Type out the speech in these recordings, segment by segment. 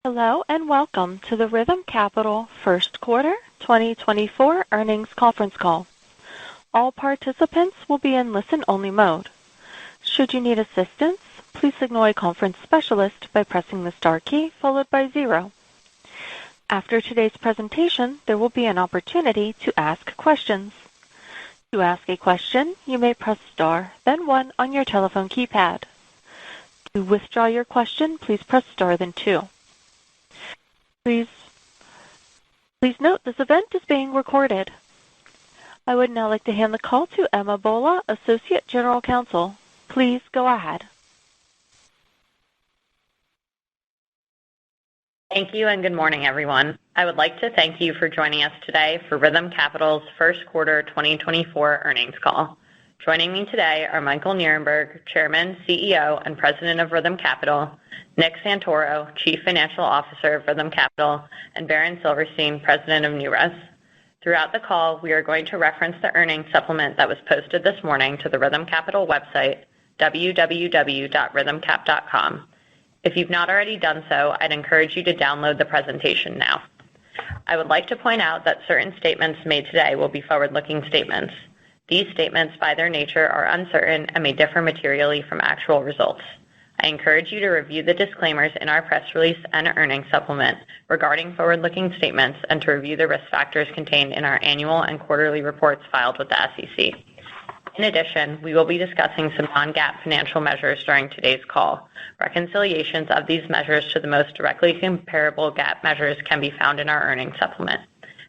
Hello and welcome to the Rithm Capital First Quarter 2024 Earnings Conference Call. All participants will be in listen-only mode. Should you need assistance, please signal a conference specialist by pressing the star key followed by 0. After today's presentation, there will be an opportunity to ask questions. To ask a question, you may press star, then 1 on your telephone keypad. To withdraw your question, please press star, then 2. Please note this event is being recorded. I would now like to hand the call to Emma Bola, Associate General Counsel. Please go ahead. Thank you and good morning, everyone. I would like to thank you for joining us today for Rithm Capital's First Quarter 2024 Earnings Call. Joining me today are Michael Nierenberg, Chairman, CEO, and President of Rithm Capital, Nick Santoro, Chief Financial Officer of Rithm Capital, and Baron Silverstein, President of NewRez. Throughout the call, we are going to reference the earnings supplement that was posted this morning to the Rithm Capital website, www.rhythmcap.com. If you've not already done so, I'd encourage you to download the presentation now. I would like to point out that certain statements made today will be forward-looking statements. These statements, by their nature, are uncertain and may differ materially from actual results. I encourage you to review the disclaimers in our press release and earnings supplement regarding forward-looking statements and to review the risk factors contained in our annual and quarterly reports filed with the SEC. In addition, we will be discussing some non-GAAP financial measures during today's call. Reconciliations of these measures to the most directly comparable GAAP measures can be found in our earnings supplement.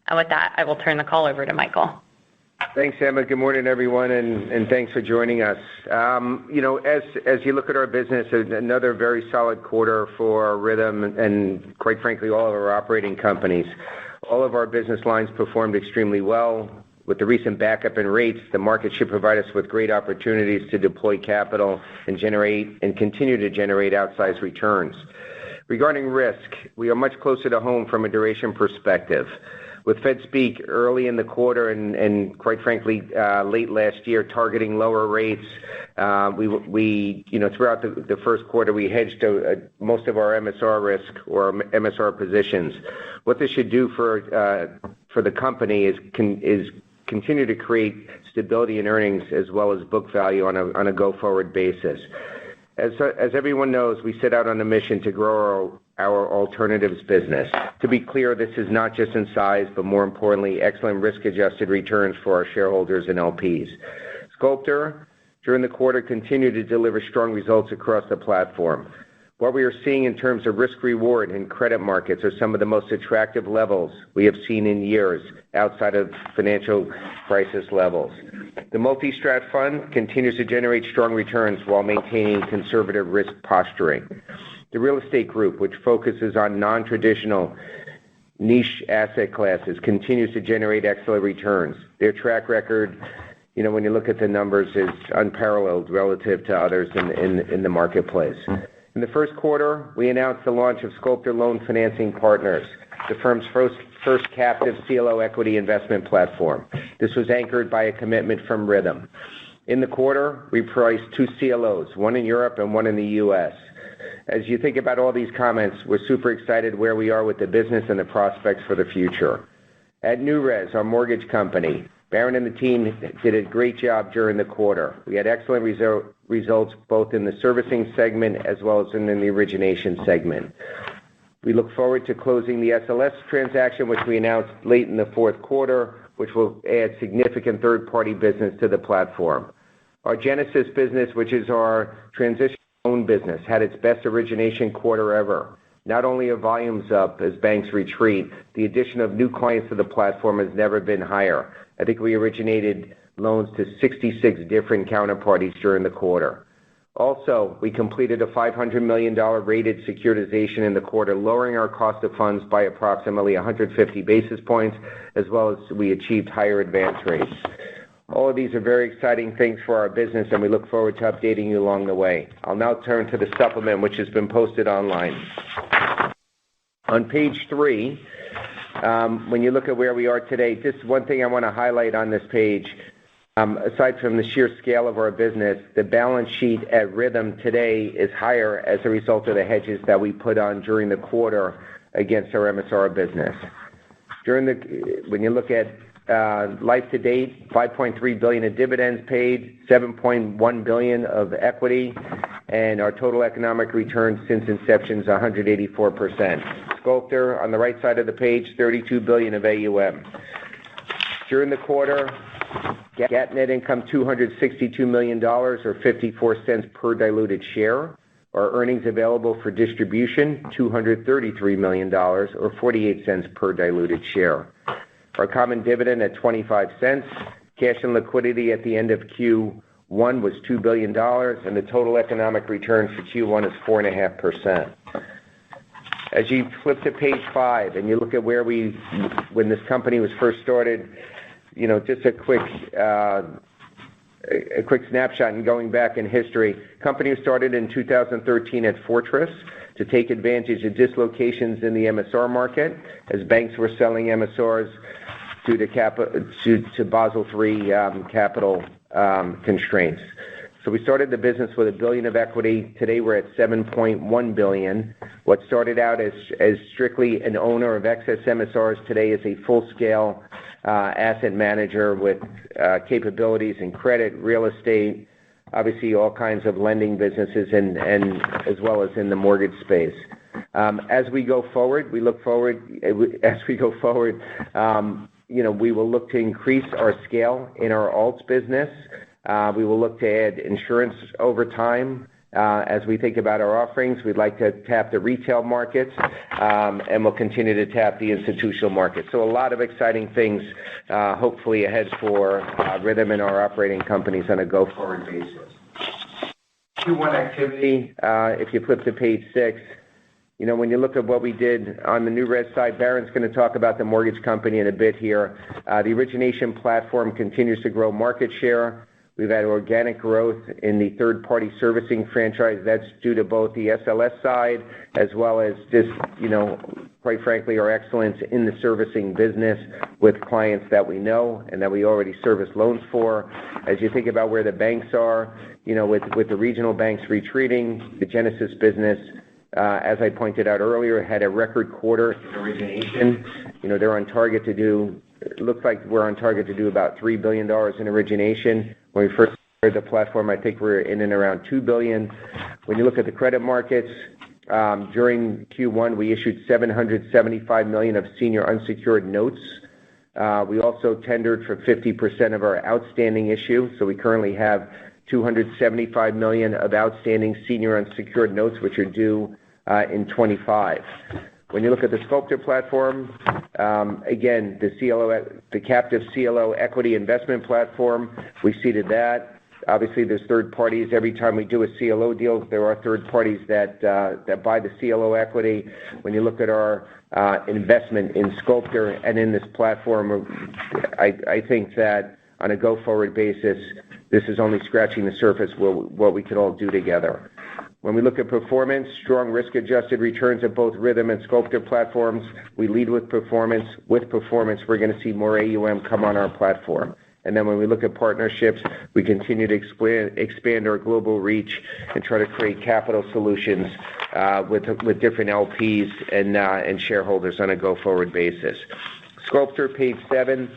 And with that, I will turn the call over to Michael. Thanks, Emma. Good morning, everyone, and thanks for joining us. As you look at our business, another very solid quarter for Rithm and, quite frankly, all of our operating companies. All of our business lines performed extremely well. With the recent backup in rates, the market should provide us with great opportunities to deploy capital and continue to generate outsized returns. Regarding risk, we are much closer to home from a duration perspective. With Fed speak early in the quarter and quite frankly, late last year, targeting lower rates, throughout the first quarter, we hedged most of our MSR risk or MSR positions. What this should do for the company is continue to create stability in earnings as well as book value on a go-forward basis. As everyone knows, we set out on a mission to grow our alternatives business. To be clear, this is not just in size, but more importantly, excellent risk-adjusted returns for our shareholders and LPs. Sculptor, during the quarter, continued to deliver strong results across the platform. What we are seeing in terms of risk-reward in credit markets are some of the most attractive levels we have seen in years outside of financial crisis levels. The multi-strat fund continues to generate strong returns while maintaining conservative risk posturing. The real estate group, which focuses on non-traditional niche asset classes, continues to generate excellent returns. Their track record, when you look at the numbers, is unparalleled relative to others in the marketplace. In the first quarter, we announced the launch of Sculptor Loan Financing Partners, the firm's first captive CLO equity investment platform. This was anchored by a commitment from Rithm. In the quarter, we priced 2 CLOs, one in Europe and one in the U.S. As you think about all these comments, we're super excited where we are with the business and the prospects for the future. At NewRez, our mortgage company, Baron and the team did a great job during the quarter. We had excellent results both in the servicing segment as well as in the origination segment. We look forward to closing the SLS transaction, which we announced late in the fourth quarter, which will add significant third-party business to the platform. Our Genesis business, which is our transition loan business, had its best origination quarter ever. Not only are volumes up as banks retreat, the addition of new clients to the platform has never been higher. I think we originated loans to 66 different counterparties during the quarter. Also, we completed a $500 million rated securitization in the quarter, lowering our cost of funds by approximately 150 basis points, as well as we achieved higher advance rates. All of these are very exciting things for our business, and we look forward to updating you along the way. I'll now turn to the supplement, which has been posted online. On page 3, when you look at where we are today, just one thing I want to highlight on this page. aside from the sheer scale of our business, the balance sheet at Rithm today is higher as a result of the hedges that we put on during the quarter against our MSR business. When you look at life to date, $5.3 billion in dividends paid, $7.1 billion of equity, and our total economic return since inception is 184%. Sculptor, on the right side of the page, $32 billion of AUM. During the quarter, GAAP net income $262 million, or 54 cents per diluted share. Our earnings available for distribution, $233 million, or 48 cents per diluted share. Our common dividend at 25 cents. Cash and liquidity at the end of Q1 was $2 billion, and the total economic return for Q1 is 4.5%. As you flip to page 5 and you look at when this company was first started, just a quick snapshot and going back in history. Company was started in 2013 at Fortress to take advantage of dislocations in the MSR market as banks were selling MSRs due to Basel III capital constraints. So we started the business with $1 billion of equity. Today we're at $7.1 billion. What started out as strictly an owner of excess MSRs today is a full-scale asset manager with capabilities in credit, real estate, obviously all kinds of lending businesses, and as well as in the mortgage space. As we go forward, we will look to increase our scale in our alts business. We will look to add insurance over time. As we think about our offerings, we'd like to tap the retail markets, and we'll continue to tap the institutional market. So a lot of exciting things, hopefully ahead for Rithm and our operating companies on a go-forward basis. Q1 activity, if you flip to page 6, when you look at what we did on the new res side, Barron's going to talk about the mortgage company in a bit here. The origination platform continues to grow market share. We've had organic growth in the third-party servicing franchise. That's due to both the SLS side as well as just, quite frankly, our excellence in the servicing business with clients that we know and that we already service loans for. As you think about where the banks are, with the regional banks retreating, the Genesis business, as I pointed out earlier, had a record quarter in origination. They're on target to do, it looks like we're on target to do about $3 billion in origination. When we first started the platform, I think we're in and around $2 billion. When you look at the credit markets, during Q1, we issued $775 million of senior unsecured notes. We also tendered for 50% of our outstanding issue, so we currently have $275 million of outstanding senior unsecured notes, which are due in 25. When you look at the Sculptor platform, again, the captive CLO equity investment platform, we seeded that. Obviously, there's third parties. Every time we do a CLO deal, there are third parties that buy the CLO equity. When you look at our investment in Sculptor and in this platform, I think that on a go-forward basis, this is only scratching the surface what we could all do together. When we look at performance, strong risk-adjusted returns at both Rithm and Sculptor platforms. We lead with performance. With performance, we're going to see more AUM come on our platform. And then when we look at partnerships, we continue to expand our global reach and try to create capital solutions with different LPs and shareholders on a go-forward basis. Sculptor, page 7.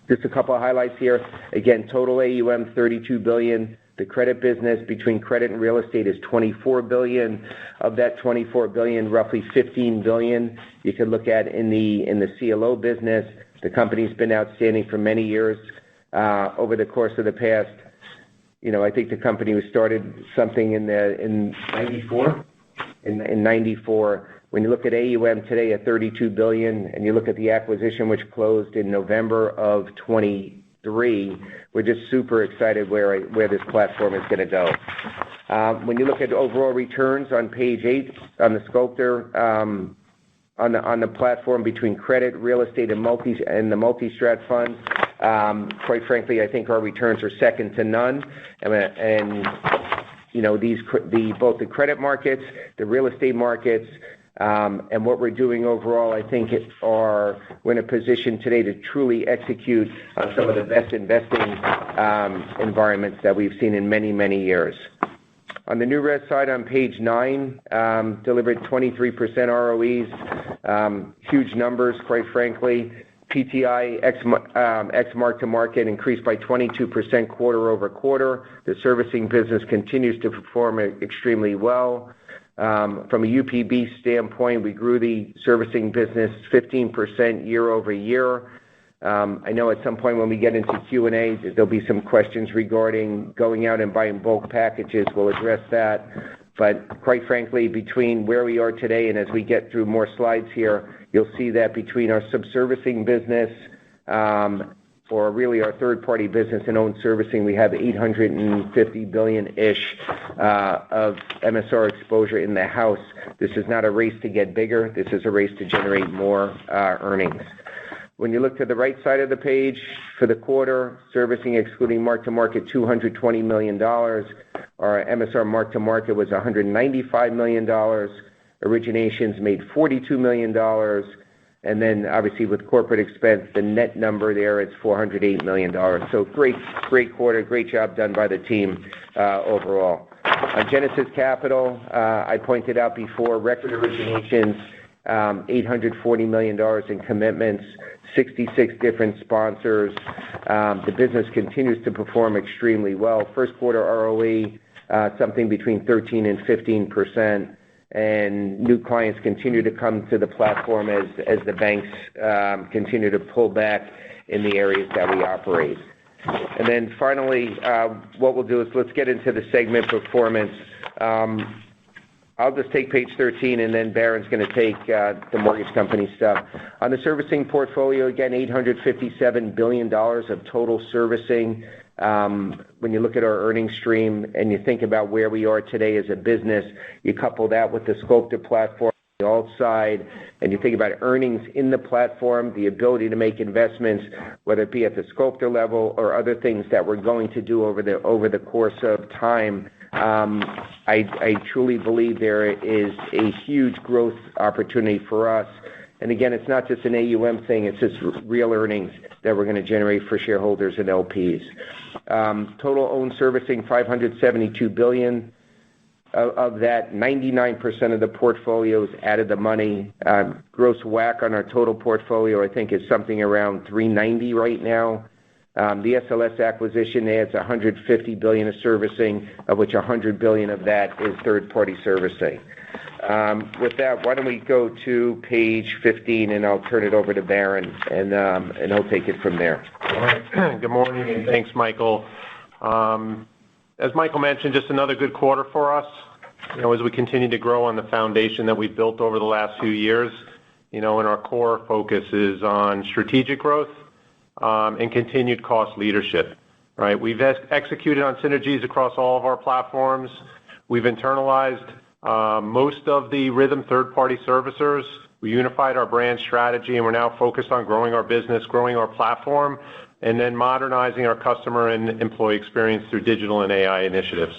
Just a couple of highlights here. Again, total AUM, $32 billion. The credit business between credit and real estate is $24 billion. Of that $24 billion, roughly $15 billion you can look at in the CLO business. The company's been outstanding for many years. Over the course of the past, I think the company was started something in 94. In 94. When you look at AUM today at $32 billion, and you look at the acquisition which closed in November of 23, we're just super excited where this platform is going to go. When you look at overall returns on page 8 on the Sculptor, on the platform between credit, real estate, and the multi-strat funds, quite frankly, I think our returns are second to none. And both the credit markets, the real estate markets, And what we're doing overall, I think we're in a position today to truly execute on some of the best investing environments that we've seen in many, many years. On the new res side, on page 9, delivered 23% ROEs, huge numbers, quite frankly. PTI ex mark-to-market increased by 22% quarter over quarter. The servicing business continues to perform extremely well. From a UPB standpoint, we grew the servicing business 15% year over year. I know at some point when we get into Q&A, there'll be some questions regarding going out and buying bulk packages. We'll address that. But quite frankly, between where we are today and as we get through more slides here, you'll see that between our subservicing business, or really our third-party business and owned servicing, we have $850 billion-ish of MSR exposure in the house. This is not a race to get bigger. This is a race to generate more earnings. When you look to the right side of the page, for the quarter, servicing excluding mark-to-market, $220 million. Our MSR mark-to-market was $195 million. Originations made $42 million. And then, obviously, with corporate expense, the net number there is $408 million. So great quarter, great job done by the team overall. On Genesis Capital, I pointed out before, record originations, $840 million in commitments, 66 different sponsors. The business continues to perform extremely well. First quarter ROE, something between 13 and 15%. And new clients continue to come to the platform as the banks continue to pull back in the areas that we operate. And then finally, what we'll do is let's get into the segment performance. I'll just take page 13, and then Barron's going to take the mortgage company stuff. On the servicing portfolio, again, $857 billion of total servicing. When you look at our earnings stream and you think about where we are today as a business, you couple that with the Sculptor platform on the alt side, and you think about earnings in the platform, the ability to make investments, whether it be at the Sculptor level or other things that we're going to do over the course of time. I truly believe there is a huge growth opportunity for us. And again, it's not just an AUM thing, it's just real earnings that we're going to generate for shareholders and LPs. Total owned servicing, $572 billion. Of that, 99% of the portfolios added the money. Gross WAC on our total portfolio, I think, is something around 390 right now. The SLS acquisition adds $150 billion of servicing, of which $100 billion of that is third-party servicing. With that, why don't we go to page 15, and I'll turn it over to Barron, and he'll take it from there. All right. Good morning, and thanks, Michael. As Michael mentioned, just another good quarter for us. As we continue to grow on the foundation that we've built over the last few years, and our core focus is on strategic growth and continued cost leadership. Right? We've executed on synergies across all of our platforms. We've internalized most of the Rithm third-party servicers. We unified our brand strategy, and we're now focused on growing our business, growing our platform, and then modernizing our customer and employee experience through digital and AI initiatives.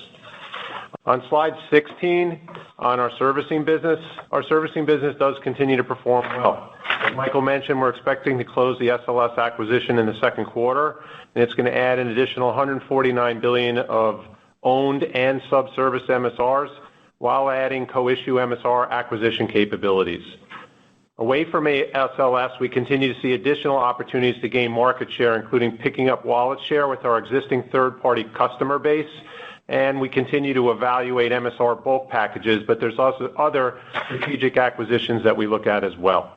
On slide 16, on our servicing business does continue to perform well. As Michael mentioned, we're expecting to close the SLS acquisition in the second quarter, and it's going to add an additional $149 billion of owned and subserviced MSRs, while adding co-issue MSR acquisition capabilities. Away from SLS, we continue to see additional opportunities to gain market share, including picking up wallet share with our existing third-party customer base, and we continue to evaluate MSR bulk packages, but there's also other strategic acquisitions that we look at as well.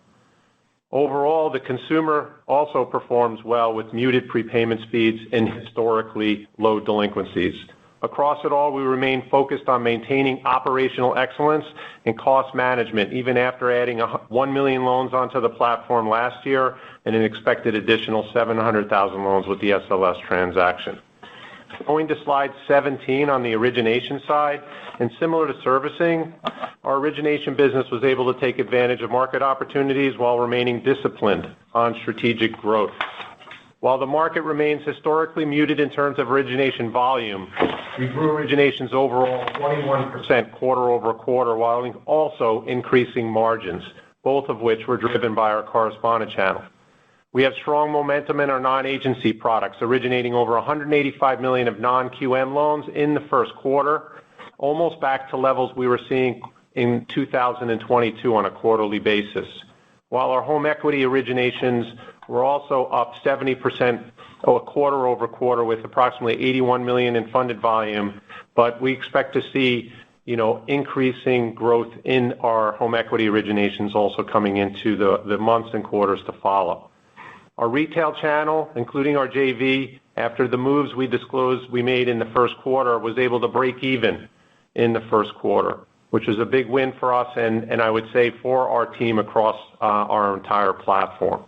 Overall, the consumer also performs well with muted prepayment speeds and historically low delinquencies. Across it all, we remain focused on maintaining operational excellence and cost management, even after adding 1 million loans onto the platform last year and an expected additional 700,000 loans with the SLS transaction. Going to slide 17 on the origination side, and similar to servicing, our origination business was able to take advantage of market opportunities while remaining disciplined on strategic growth. While the market remains historically muted in terms of origination volume, we grew originations overall 21% quarter-over-quarter, while also increasing margins, both of which were driven by our correspondent channel. We have strong momentum in our non-agency products, originating over $185 million of non-QM loans in the first quarter, almost back to levels we were seeing in 2022 on a quarterly basis. While our home equity originations were also up 70% quarter-over-quarter with approximately $81 million in funded volume, but we expect to see, increasing growth in our home equity originations also coming into the months and quarters to follow. Our retail channel, including our JV, after the moves we disclosed we made in the first quarter, was able to break even in the first quarter, which is a big win for us and I would say for our team across our entire platform.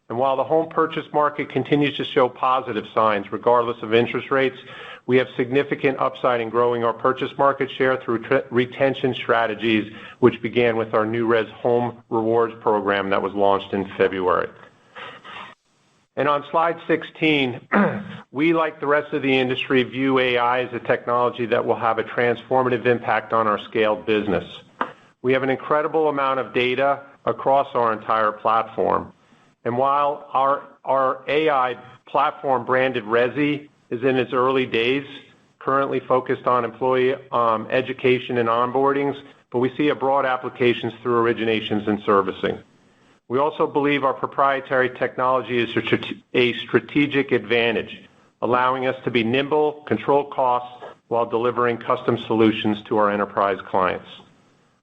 And while the home purchase market continues to show positive signs regardless of interest rates, we have significant upside in growing our purchase market share through retention strategies, which began with our New Res Home Rewards program that was launched in February. And on slide 16, we, like the rest of the industry, view AI as a technology that will have a transformative impact on our scaled business. We have an incredible amount of data across our entire platform. And while our AI platform branded Resi is in its early days, currently focused on employee education and onboardings, but we see a broad applications through originations and servicing. We also believe our proprietary technology is a strategic advantage, allowing us to be nimble, control costs, while delivering custom solutions to our enterprise clients.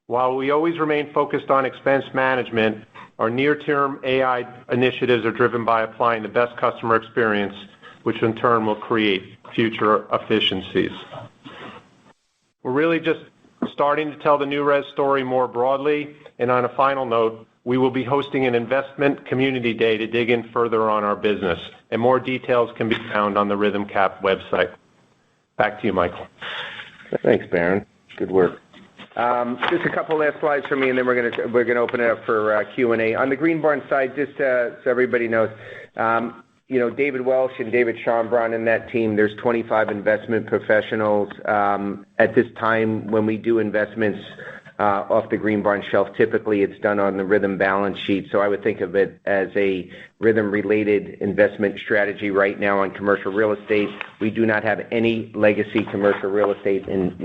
While we always remain focused on expense management, our near-term AI initiatives are driven by applying the best customer experience, which in turn will create future efficiencies. We're really just starting to tell the New Res story more broadly, and on a final note, we will be hosting an investment community day to dig in further on our business, and more details can be found on the Rithm Cap website. Back to you, Michael. Thanks, Barron. Good work. Just a couple last slides from me, and then we're gonna open it up for Q&A. On the Green Barn side, just so everybody knows, David Welsh and David Schombrun and that team, there's 25 investment professionals. At this time, when we do investments off the Green Barn shelf, typically it's done on the Rithm balance sheet. So I would think of it as a Rithm-related investment strategy right now on commercial real estate. We do not have any legacy commercial real estate in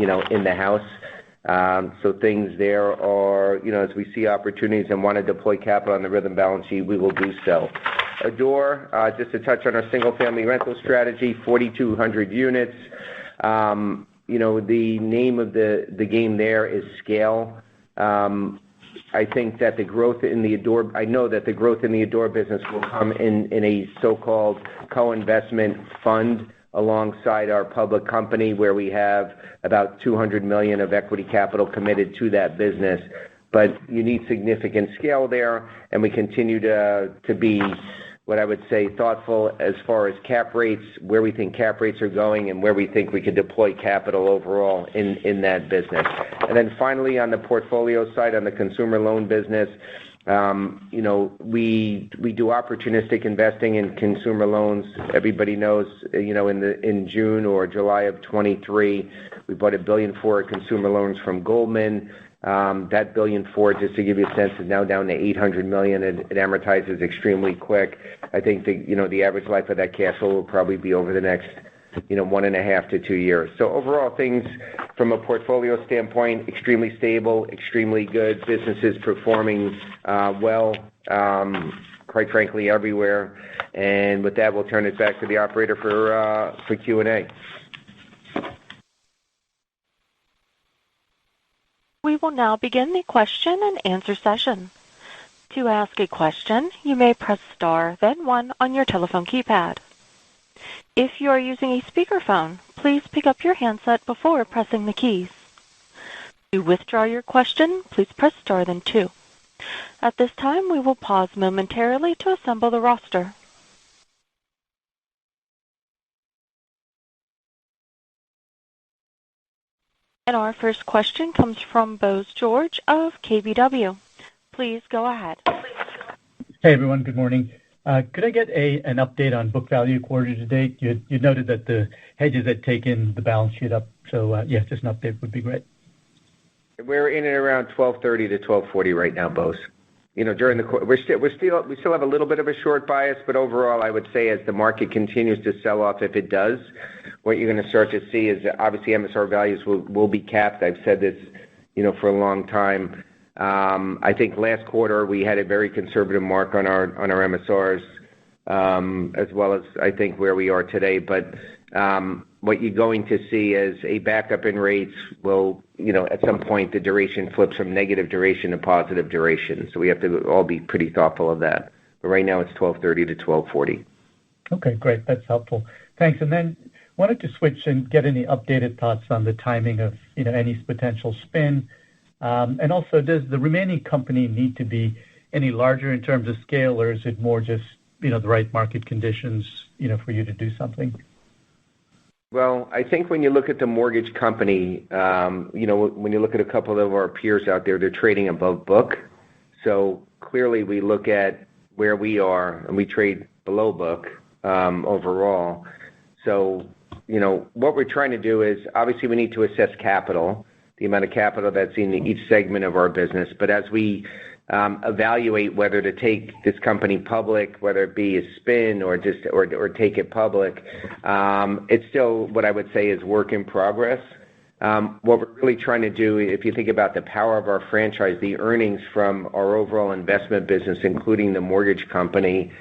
the house. So things there are, as we see opportunities and want to deploy capital on the Rithm balance sheet, we will do so. Adore, just to touch on our single-family rental strategy, 4,200 units. The name of the game there is scale. I think that the growth in the Adore, I know that the growth in the Adore business will come in a so-called co-investment fund alongside our public company, where we have about $200 million of equity capital committed to that business. But you need significant scale there, and we continue to be, what I would say, thoughtful as far as cap rates, where we think cap rates are going, and where we think we could deploy capital overall in that business. And then finally, on the portfolio side, on the consumer loan business, we do opportunistic investing in consumer loans. Everybody knows, in June or July of 23, we bought $1 billion for consumer loans from Goldman. That $1 billion, just to give you a sense, is now down to $800 million. It amortizes extremely quick. I think the average life of that cash flow will probably be over the next 1.5 to 2 years. So overall, things from a portfolio standpoint, extremely stable, extremely good. Businesses performing well, quite frankly, everywhere. And with that, we'll turn it back to the operator for Q&A. We will now begin the question and answer session. To ask a question, you may press star, then 1 on your telephone keypad. If you are using a speakerphone, please pick up your handset before pressing the keys. To withdraw your question, please press star, then 2. At this time, we will pause momentarily to assemble the roster. And our first question comes from Bose George of KBW. Please go ahead. Hey, everyone. Good morning. Could I get an update on book value quarter to date? You noted that the hedges had taken the balance sheet up. So, just an update would be great. We're in and around 1230 to 1240 right now, Bose. During the we still have a little bit of a short bias, but overall, I would say as the market continues to sell off, if it does, what you're going to start to see is obviously MSR values will be capped. I've said this, for a long time. I think last quarter we had a very conservative mark on our MSRs, as well as I think where we are today. But what you're going to see is a backup in rates will, at some point the duration flips from negative duration to positive duration. So we have to all be pretty thoughtful of that. But right now it's 1230 to 1240. Okay, great. That's helpful. Thanks. And then wanted to switch and get any updated thoughts on the timing of, any potential spin. And also, does the remaining company need to be any larger in terms of scale, or is it more just, the right market conditions, for you to do something? Well, I think when you look at the mortgage company, when you look at a couple of our peers out there, they're trading above book. So clearly we look at where we are and we trade below book overall. So, what we're trying to do is obviously we need to assess capital, the amount of capital that's in each segment of our business. But as we evaluate whether to take this company public, whether it be a spin or just or take it public, it's still what I would say is work in progress. What we're really trying to do, if you think about the power of our franchise, the earnings from our overall investment business, including the mortgage company,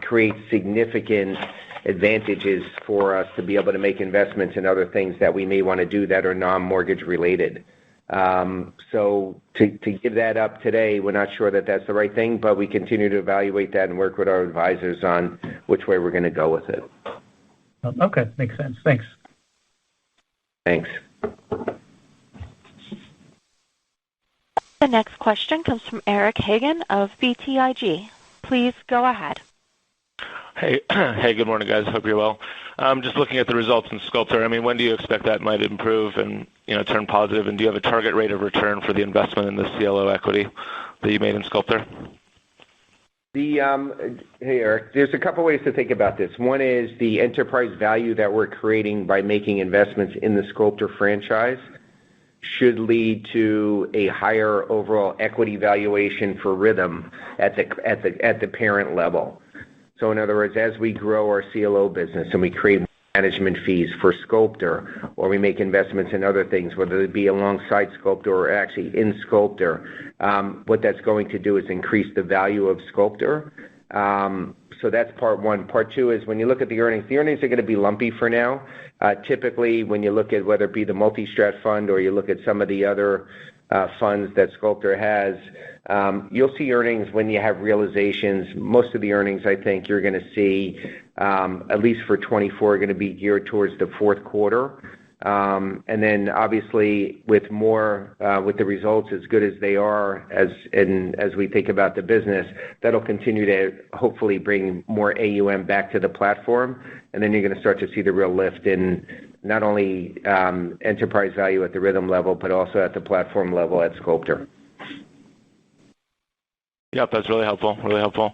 create significant advantages for us to be able to make investments in other things that we may want to do that are non-mortgage related. So to give that up today, we're not sure that that's the right thing, but we continue to evaluate that and work with our advisors on which way we're going to go with it. Okay, makes sense. Thanks. Thanks. The next question comes from Eric Hagen of BTIG. Please go ahead. Hey, good morning, guys. Hope you're well. Just looking at the results in Sculptor. When do you expect that might improve and turn positive? And do you have a target rate of return for the investment in the CLO equity that you made in Sculptor? Hey, Eric. There's a couple ways to think about this. One is the enterprise value that we're creating by making investments in the Sculptor franchise should lead to a higher overall equity valuation for Rithm at the parent level. So in other words, as we grow our CLO business and we create management fees for Sculptor, or we make investments in other things, whether it be alongside Sculptor or actually in Sculptor, what that's going to do is increase the value of Sculptor. So that's part one. Part two is when you look at the earnings are going to be lumpy for now. Typically, when you look at whether it be the multi-strat fund or you look at some of the other funds that Sculptor has, you'll see earnings when you have realizations. Most of the earnings, I think, you're going to see, at least for 24, are going to be geared towards the fourth quarter. And then, obviously, with the results as good as they are, as we think about the business, that'll continue to hopefully bring more AUM back to the platform. And then you're going to start to see the real lift in not only enterprise value at the Rithm level, but also at the platform level at Sculptor. Yep, that's really helpful. Really helpful.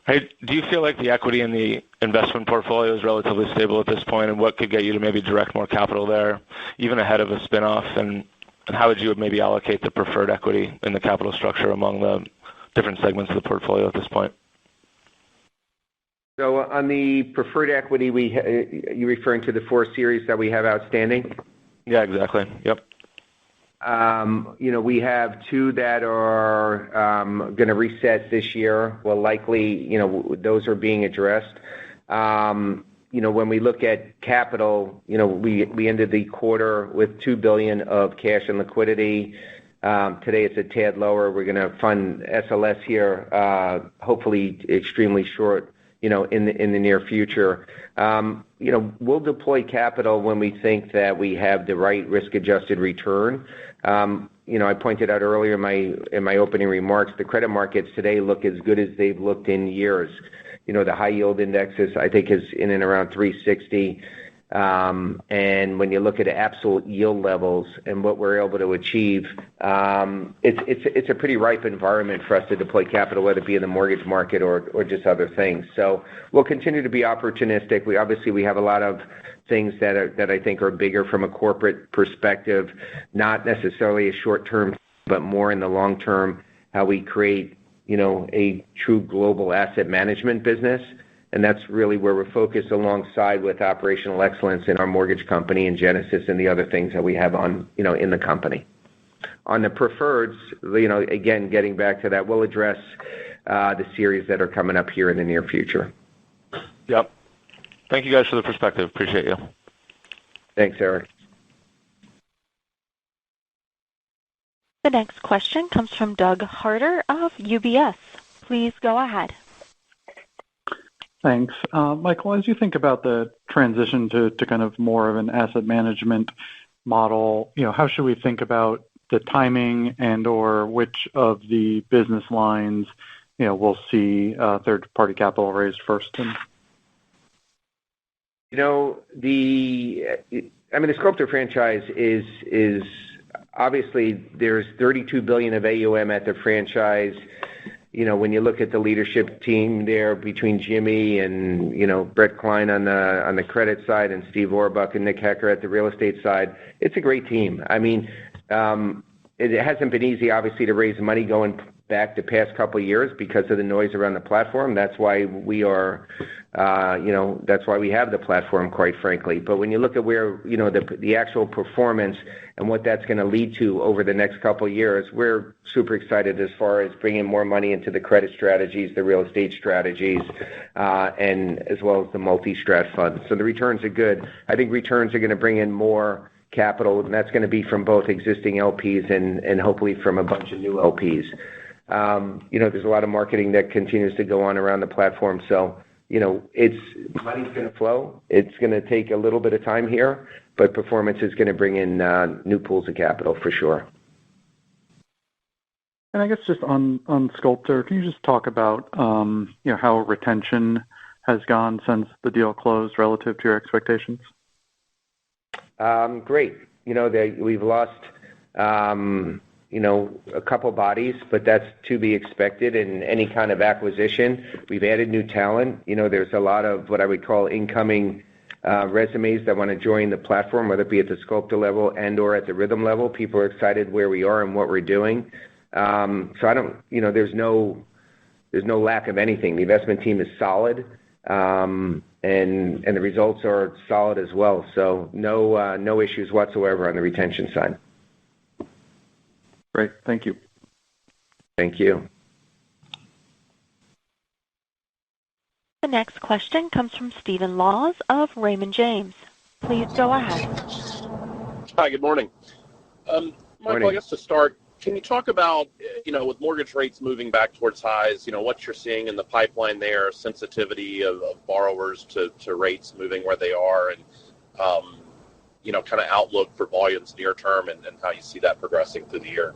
Hey, do you feel like the equity in the investment portfolio is relatively stable at this point, and what could get you to maybe direct more capital there, even ahead of a spinoff? And how would you maybe allocate the preferred equity in the capital structure among the different segments of the portfolio at this point? So on the preferred equity, you referring to the 4 series that we have outstanding? Yeah, exactly. Yep. We have 2 that are going to reset this year. Well, likely, those are being addressed. When we look at capital, we ended the quarter with $2 billion of cash and liquidity. Today it's a tad lower. We're going to fund SLS here, hopefully extremely short, in the near future. We'll deploy capital when we think that we have the right risk-adjusted return. I pointed out earlier in my opening remarks, the credit markets today look as good as they've looked in years. The high yield indexes, I think, is in and around 360. And when you look at absolute yield levels and what we're able to achieve, it's a pretty ripe environment for us to deploy capital, whether it be in the mortgage market or just other things. So we'll continue to be opportunistic. We obviously have a lot of things that I think are bigger from a corporate perspective, not necessarily a short term, but more in the long term, how we create, a true global asset management business. And that's really where we're focused alongside with operational excellence in our mortgage company and Genesis and the other things that we have on, in the company. On the preferreds, again, getting back to that, we'll address the series that are coming up here in the near future. Yep. Thank you guys for the perspective. Appreciate you. Thanks, Eric. The next question comes from Doug Harter of UBS. Please go ahead. Thanks. Michael, as you think about the transition to kind of more of an asset management model, how should we think about the timing and or which of the business lines, we'll see third-party capital raised first? The Sculptor franchise is obviously there's $32 billion of AUM at the franchise. When you look at the leadership team there between Jimmy and, Brett Klein on the credit side and Steve Orbuck and Nick Hecker at the real estate side, it's a great team. It hasn't been easy, obviously, to raise money going back the past couple of years because of the noise around the platform. That's why we are, that's why we have the platform, quite frankly. But when you look at where, the actual performance and what that's going to lead to over the next couple of years, we're super excited as far as bringing more money into the credit strategies, the real estate strategies, and as well as the multi-strat fund. So the returns are good. I think returns are going to bring in more capital, and that's going to be from both existing LPs and hopefully from a bunch of new LPs. There's a lot of marketing that continues to go on around the platform. So, money's going to flow. It's going to take a little bit of time here, but performance is going to bring in new pools of capital for sure. And I guess just on Sculptor, can you just talk about, how retention has gone since the deal closed relative to your expectations? Great. We've lost, a couple bodies, but that's to be expected in any kind of acquisition. We've added new talent. There's a lot of what I would call incoming resumes that want to join the platform, whether it be at the Sculptor level and or at the Rithm level. People are excited where we are and what we're doing. So I don't, there's no lack of anything. The investment team is solid, and the results are solid as well. So no issues whatsoever on the retention side. Great. Thank you. Thank you. The next question comes from Stephen Laws of Raymond James. Please go ahead. Hi, good morning. Michael, I guess to start, can you talk about, with mortgage rates moving back towards highs, what you're seeing in the pipeline there, sensitivity of borrowers to rates moving where they are, and, kind of outlook for volumes near term and how you see that progressing through the year?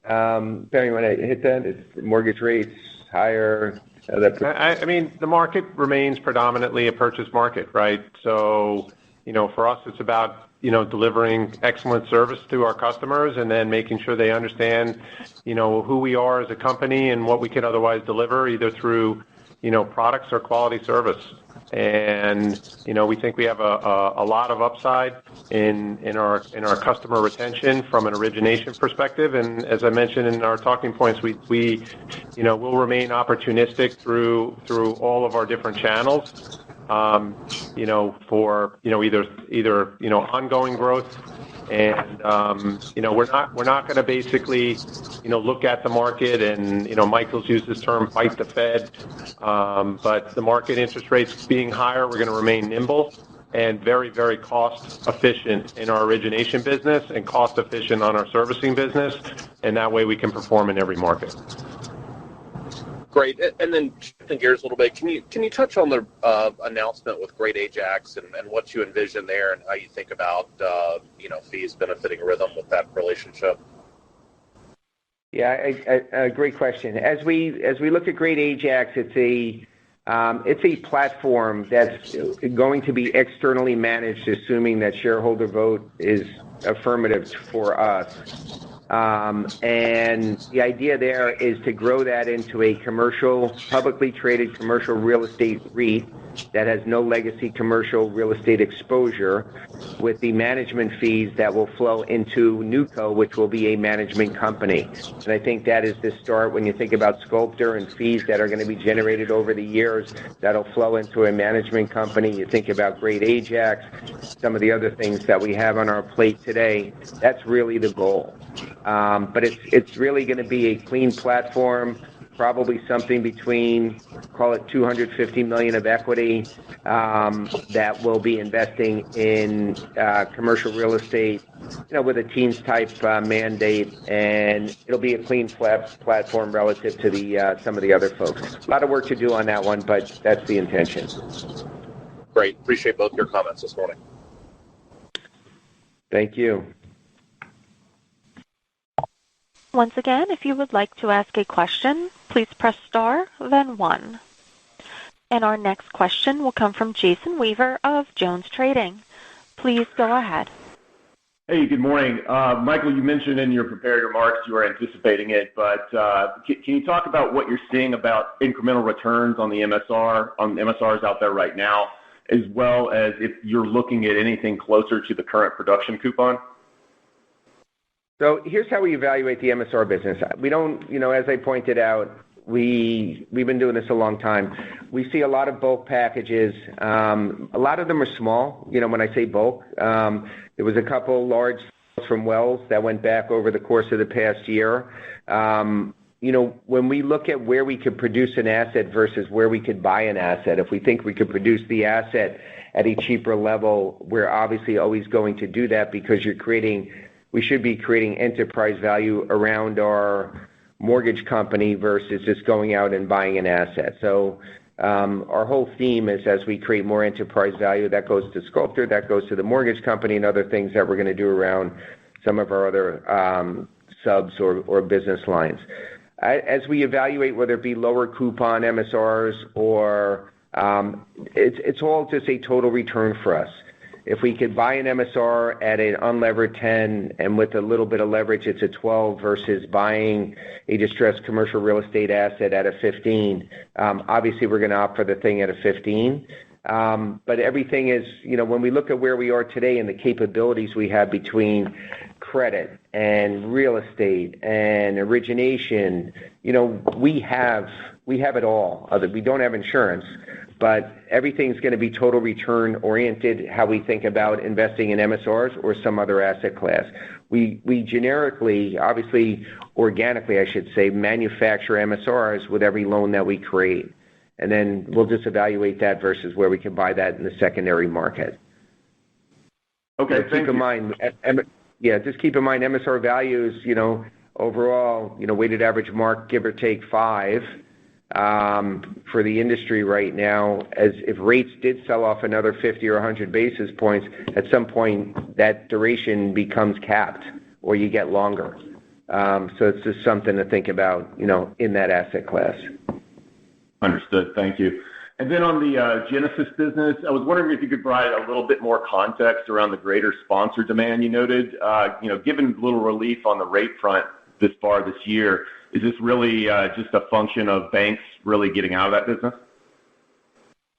Barry, you want to hit that? Is mortgage rates higher? The market remains predominantly a purchase market, right? So, for us, it's about, delivering excellent service to our customers and then making sure they understand, who we are as a company and what we can otherwise deliver either through, products or quality service. And, we think we have a lot of upside in our customer retention from an origination perspective. And as I mentioned in our talking points, we will remain opportunistic through all of our different channels, for either ongoing growth and we're not going to basically look at the market and Michael's used this term fight the Fed, but the market interest rates being higher, we're going to remain nimble and very, very cost efficient in our origination business and cost efficient on our servicing business, and that way we can perform in every market. Great. And then shifting gears a little bit, can you touch on the announcement with Great Ajax and what you envision there and how you think about fees benefiting Rithm with that relationship? Yeah, a great question. As we look at Great Ajax, it's It's a platform that's going to be externally managed, assuming that shareholder vote is affirmative for us. And the idea there is to grow that into a publicly traded commercial real estate REIT that has no legacy commercial real estate exposure, with the management fees that will flow into NewCo, which will be a management company. And I think that is the start when you think about Sculptor and fees that are going to be generated over the years that'll flow into a management company. You think about Great Ajax, some of the other things that we have on our plate today. That's really the goal. But it's really going to be a clean platform, probably something between, call it $250 million of equity, that will be investing in commercial real estate, with a teens type mandate, and it'll be a clean platform relative to some of the other folks. A lot of work to do on that one, but that's the intention. Great. Appreciate both your comments this morning. Thank you. Once again, if you would like to ask a question, please press star, then 1. And our next question will come from Jason Weaver of Jones Trading. Please go ahead. Hey, good morning. Michael, you mentioned in your prepared remarks you were anticipating it, but can you talk about what you're seeing about incremental returns on the MSRs out there right now, as well as if you're looking at anything closer to the current production coupon? So here's how we evaluate the MSR business. We don't, as I pointed out, we've been doing this a long time. We see a lot of bulk packages. A lot of them are small. When I say bulk, there was a couple large sales from Wells that went back over the course of the past year. When we look at where we could produce an asset versus where we could buy an asset, if we think we could produce the asset at a cheaper level, we're obviously always going to do that, because we should be creating enterprise value around our mortgage company versus just going out and buying an asset. So our whole theme is, as we create more enterprise value, that goes to Sculptor, that goes to the mortgage company, and other things that we're going to do around some of our other subs or business lines. As we evaluate whether it be lower coupon MSRs or it's all just a total return for us. If we could buy an MSR at an unlevered 10 and with a little bit of leverage, it's a 12 versus buying a distressed commercial real estate asset at a 15. Obviously, we're going to opt for the thing at a 15. But everything is, when we look at where we are today and the capabilities we have between credit and real estate and origination, we have it all. We don't have insurance, but everything's going to be total return oriented, how we think about investing in MSRs or some other asset class. We generically, obviously organically, I should say, manufacture MSRs with every loan that we create. And then we'll just evaluate that versus where we can buy that in the secondary market. Okay, keep in mind, just keep in mind MSR values, overall, weighted average mark, give or take 5. For the industry right now, as if rates did sell off another 50 or 100 basis points, at some point that duration becomes capped or you get longer. So it's just something to think about, in that asset class. Understood. Thank you. And then on the Genesis business, I was wondering if you could provide a little bit more context around the greater sponsor demand you noted. Given little relief on the rate front this far this year, is this really just a function of banks really getting out of that business?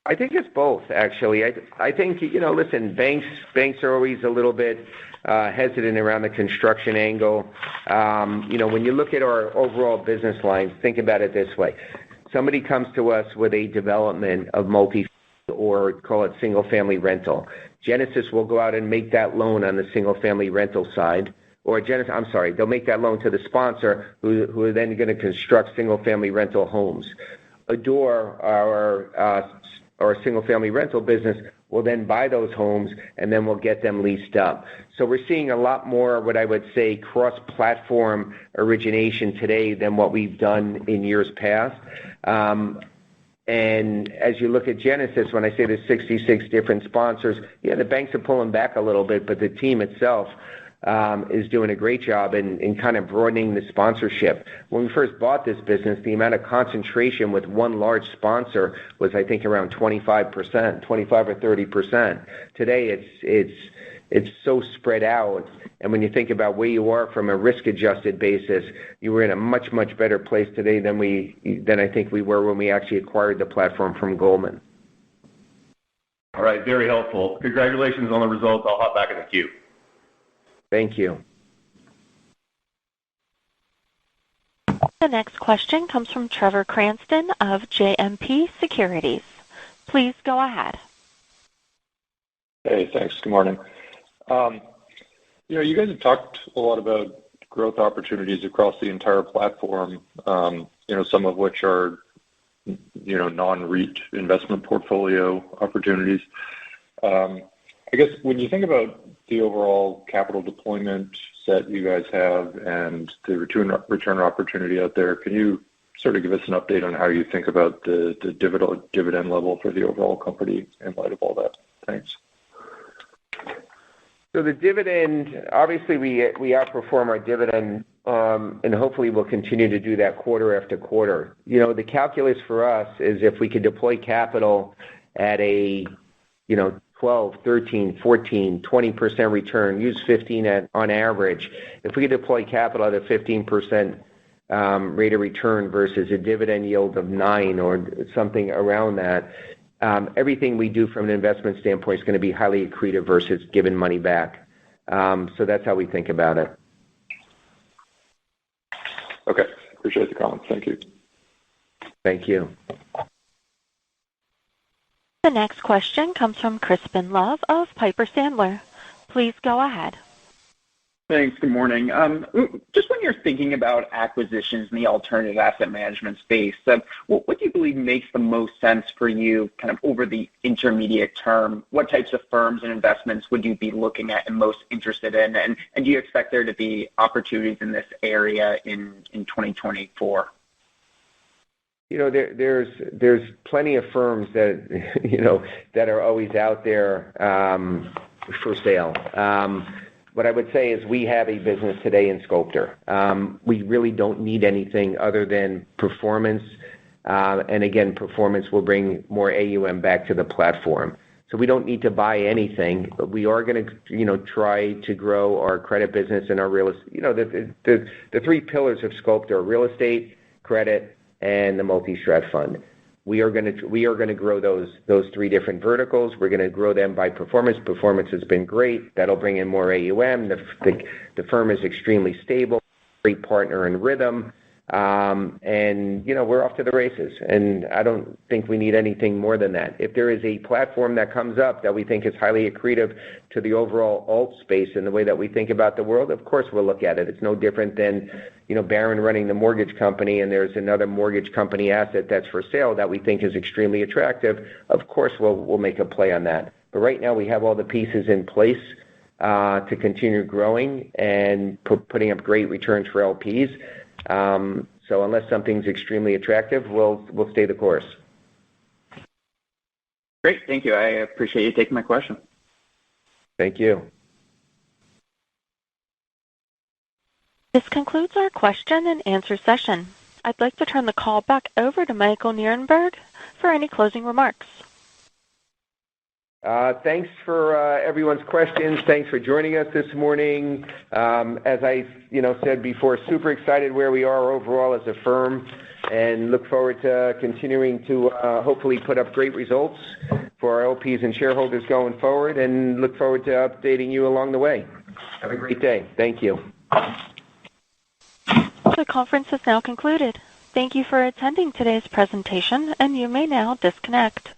I think it's both, actually. I think, listen, banks are always a little bit hesitant around the construction angle. When you look at our overall business lines, think about it this way. Somebody comes to us with a development of or call it single-family rental. Genesis will go out and make that loan on the single-family rental side. They'll make that loan to the sponsor who are then going to construct single-family rental homes. Adore, our single-family rental business, will then buy those homes and then we'll get them leased up. So we're seeing a lot more, what I would say, cross-platform origination today than what we've done in years past. And as you look at Genesis, when I say there's 66 different sponsors, the banks are pulling back a little bit, but the team itself is doing a great job in kind of broadening the sponsorship. When we first bought this business, the amount of concentration with one large sponsor was, I think, around 25%, 25 or 30%. Today, it's so spread out, and when you think about where you are from a risk-adjusted basis, you were in a much, much better place today than I think we were when we actually acquired the platform from Goldman. All right, very helpful. Congratulations on the results. I'll hop back in the queue. Thank you. The next question comes from Trevor Cranston of JMP Securities. Please go ahead. Hey, thanks. Good morning. You guys have talked a lot about growth opportunities across the entire platform, some of which are, non-REIT investment portfolio opportunities. I guess when you think about the overall capital deployment set you guys have and the return opportunity out there, can you sort of give us an update on how you think about the dividend level for the overall company in light of all that? Thanks. So the dividend, obviously we outperform our dividend, and hopefully we'll continue to do that quarter after quarter. The calculus for us is if we could deploy capital at a, 12, 13, 14, 20% return, use 15 on average. If we could deploy capital at a 15% rate of return versus a dividend yield of 9 or something around that, everything we do from an investment standpoint is going to be highly accretive versus giving money back. So that's how we think about it. Okay. Appreciate the comments. Thank you. Thank you. The next question comes from Crispin Love of Piper Sandler. Please go ahead. Thanks. Good morning. Just when you're thinking about acquisitions in the alternative asset management space, what do you believe makes the most sense for you kind of over the intermediate term? What types of firms and investments would you be looking at and most interested in? And do you expect there to be opportunities in this area in 2024? There's plenty of firms that, that are always out there for sale. What I would say is we have a business today in Sculptor. We really don't need anything other than performance. And again, performance will bring more AUM back to the platform. So we don't need to buy anything, but we are going to, try to grow our credit business and our real estate. The three pillars of Sculptor are real estate, credit, and the multi-strat fund. We are going to grow those three different verticals. We're going to grow them by performance. Performance has been great. That'll bring in more AUM. The firm is extremely stable. Great partner in Rithm. And we're off to the races. And I don't think we need anything more than that. If there is a platform that comes up that we think is highly accretive to the overall alt space and the way that we think about the world, of course we'll look at it. It's no different than Barron running the mortgage company, and there's another mortgage company asset that's for sale that we think is extremely attractive. Of course we'll make a play on that. But right now we have all the pieces in place to continue growing and putting up great returns for LPs. So unless something's extremely attractive, we'll stay the course. Great. Thank you. I appreciate you taking my question. Thank you. This concludes our question and answer session. I'd like to turn the call back over to Michael Nierenberg for any closing remarks. Thanks for everyone's questions. Thanks for joining us this morning. As I said before, super excited where we are overall as a firm, and look forward to continuing to hopefully put up great results for our LPs and shareholders going forward, and look forward to updating you along the way. Have a great day. Thank you. The conference is now concluded. Thank you for attending today's presentation, and you may now disconnect.